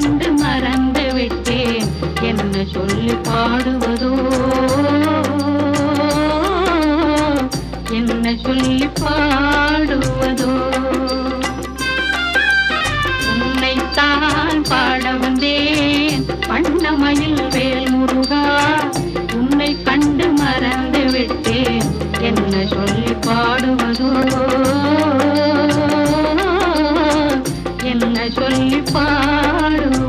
கண்டு மறந்து விட்டேன். என்ன சொல்லி பாடுவதோ, என்ன சொல்லி பாடுவதோ. உன்னைத்தான் பாட வந்தேன் வண்ணமயில் வேல் முருகா. உன்னை கண்டு மறந்து விட்டேன். என்ன சொல்லி பாடுவதோ, என்ன சொல்லி பாடுவதோ.